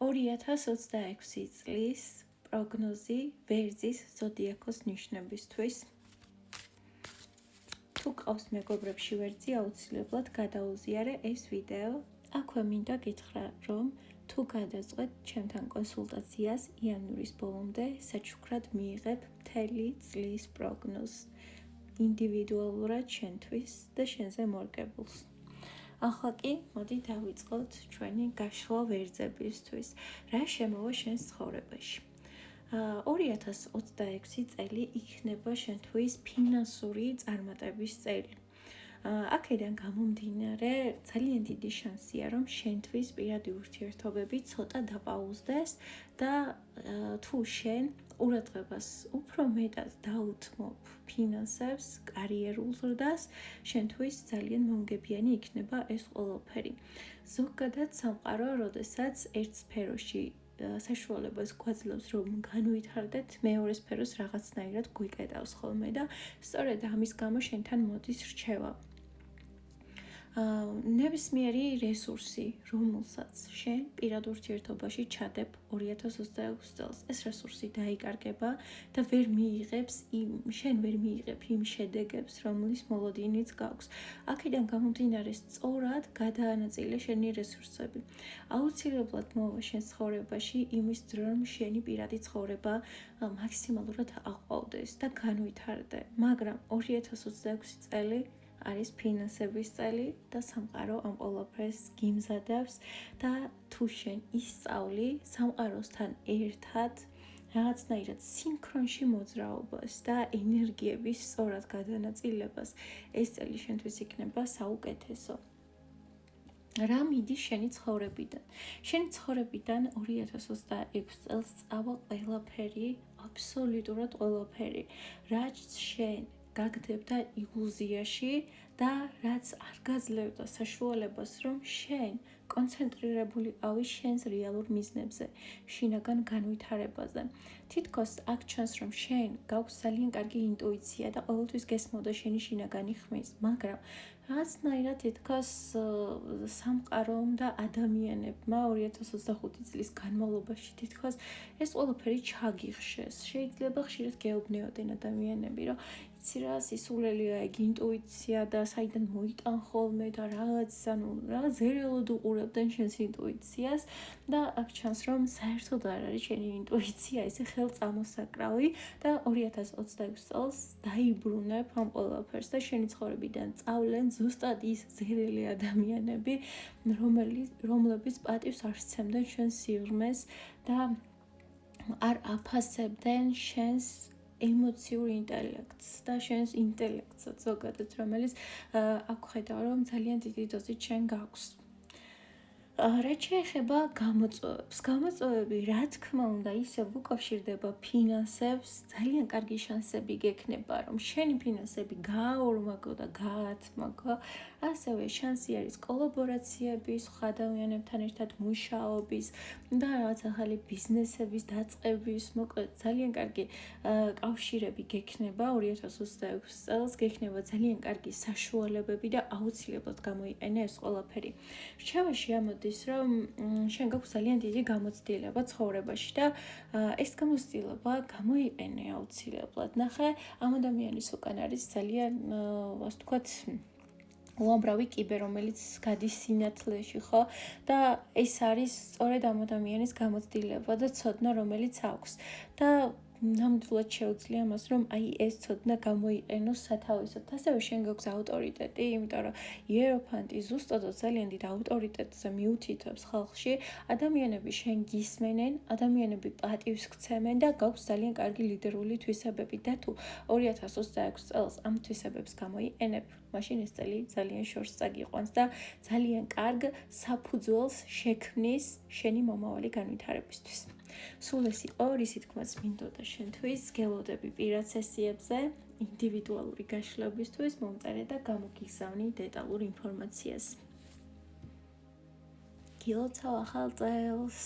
2026 წლის პროგნოზი ვერძის ზოდიაქოს ნიშნებისთვის. თუ ყავს მეგობრებში ვერძი, აუცილებლად გადაუზიარე ეს ვიდეო. აქვე მინდა გითხრა, რომ თუ გადაწყვეტ ჩემთან კონსულტაციას იანვრის ბოლომდე, საჩუქრად მიიღებ მთელი წლის პროგნოზს, ინდივიდუალურად შენთვის და შენზე მორგებულს. ახლა კი, მოდი დავიწყოთ ჩვენი გაშლა ვერძებისთვის. რა შემოვა შენს ცხოვრებაში? 2026 წელი იქნება შენთვის ფინანსური წარმატების წელი. აქედან გამომდინარე, ძალიან დიდი შანსია, რომ შენთვის პირადი ურთიერთობები ცოტა დაპაუზდეს და თუ შენ ყურადღებას უფრო მეტად დაუთმობ ფინანსებს, კარიერულ ზრდას, შენთვის ძალიან მომგებიანი იქნება ეს ყველაფერი. ზოგადად სამყარო, როდესაც ერთ სფეროში საშუალებას გვაძლევს, რომ განვითარდეთ, მეორე სფეროს რაღაცნაირად გვიკეტავს ხოლმე და სწორედ ამის გამო შენთან მოდის რჩევა. ნებისმიერი რესურსი, რომელსაც შენ პირად ურთიერთობაში ჩადებ 2026 წელს, ეს რესურსი დაიკარგება და შენ ვერ მიიღებ იმ შედეგებს, რომლის მოლოდინიც გაქვს. აქედან გამომდინარე, სწორად გადაანაწილე შენი რესურსები. აუცილებლად მოვა შენ ცხოვრებაში იმის დრო, რომ შენი პირადი ცხოვრება მაქსიმალურად აყვავდეს და განვითარდე. მაგრამ 2026 წელი არის ფინანსების წელი და სამყარო ამ ყველაფერს გიმზადებს და თუ შენ ისწავლი სამყაროსთან ერთად რაღაცნაირად სინქრონში მოძრაობას და ენერგიების სწორად გადანაწილებას, ეს წელი შენთვის იქნება საუკეთესო. რა მიდის შენი ცხოვრებიდან? შენი ცხოვრებიდან 2026 წელს წავა ყველაფერი, აბსოლუტურად ყველაფერი, რაც შენ გაგდებდა ილუზიაში და რაც არ გაძლევდა საშუალებას, რომ შენ კონცენტრირებული ყავი შენს რეალურ მიზნებზე, შინაგან განვითარებაზე. თითქოს აქ ჩანს, რომ შენ გაქვს ძალიან კარგი ინტუიცია და ყოველთვის გესმოდა შენი შინაგანი ხმის, მაგრამ რაღაცნაირად თითქოს სამყარომ და ადამიანებმა 2025 წლის განმავლობაში თითქოს ეს ყველაფერი ჩაგიხშეს. შეიძლება ხშირად გეუბნეოდნენ ადამიანები, რომ იცი რა, სისულელეა ეგ ინტუიცია და საიდან მოიტან ხოლმე და რაღაც ზერელოდ უყურებდნენ შენს ინტუიციას და აქ ჩანს, რომ საერთოდ არ არის შენი ინტუიცია, ესე ხელწამოსაკრავი და 2026 წელს დაიბრუნებ ამ ყველაფერს და შენი ცხოვრებიდან წავლენ ზუსტად ის ზერელი ადამიანები, რომლებიც პატივს არ სცემდნენ შენს სიღრმეს და არ აფასებდნენ შენს ემოციურ ინტელექტს და შენს ინტელექტსაც ზოგადად, რომელიც აქ ხედავ, რომ ძალიან დიდი დოზით შენ გაქვს. რაც შეეხება გამოწვევებს, გამოწვევები, რა თქმა უნდა, ისევ უკავშირდება ფინანსებს, ძალიან კარგი შანსები გექნება, რომ შენი ფინანსები გააორმაგო და გაათმაგო. ასევე შანსი არის კოლაბორაციების, სხვა ადამიანებთან ერთად მუშაობის და რაღაც ახალი ბიზნესების დაწყების, მოკლედ ძალიან კარგი კავშირები გექნება 2026 წელს, გექნება ძალიან კარგი საშუალებები და აუცილებლად გამოიყენე ეს ყველაფერი. რჩევაში ამოდის, რომ შენ გაქვს ძალიან დიდი გამოცდილება ცხოვრებაში და ეს გამოცდილება გამოიყენე აუცილებლად. ნახე, ამ ადამიანის უკან არის ძალიან, ასე ვთქვათ, უამრავი კიბე, რომელიც გადის სინათლეში, ხო? და ეს არის სწორედ ამ ადამიანის გამოცდილება და ცოდნა, რომელიც აქვს. და ნამდვილად შეუძლია მას, რომ ეს ცოდნა გამოიყენოს სათავისოდ. ასევე შენ გაქვს ავტორიტეტი, იმიტომ რომ იეროფანტი ზუსტად ძალიან დიდ ავტორიტეტზე მიუთითებს ხალხში. ადამიანები შენ გისმენენ, ადამიანები პატივს გცემენ და გაქვს ძალიან კარგი ლიდერული თვისებები და თუ 2026 წელს ამ თვისებებს გამოიყენებ, მაშინ ეს წელი ძალიან შორს წაგიყვანს და ძალიან კარგ საფუძველს შექმნის შენი მომავალი განვითარებისთვის. სულ ეს იყო, რისი თქმაც მინდოდა შენთვის, გელოდები პირად სესიებზე, ინდივიდუალური გაშლებისთვის, მომწერე და გამოგიგზავნი დეტალურ ინფორმაციას. გილოცავ ახალ წელს!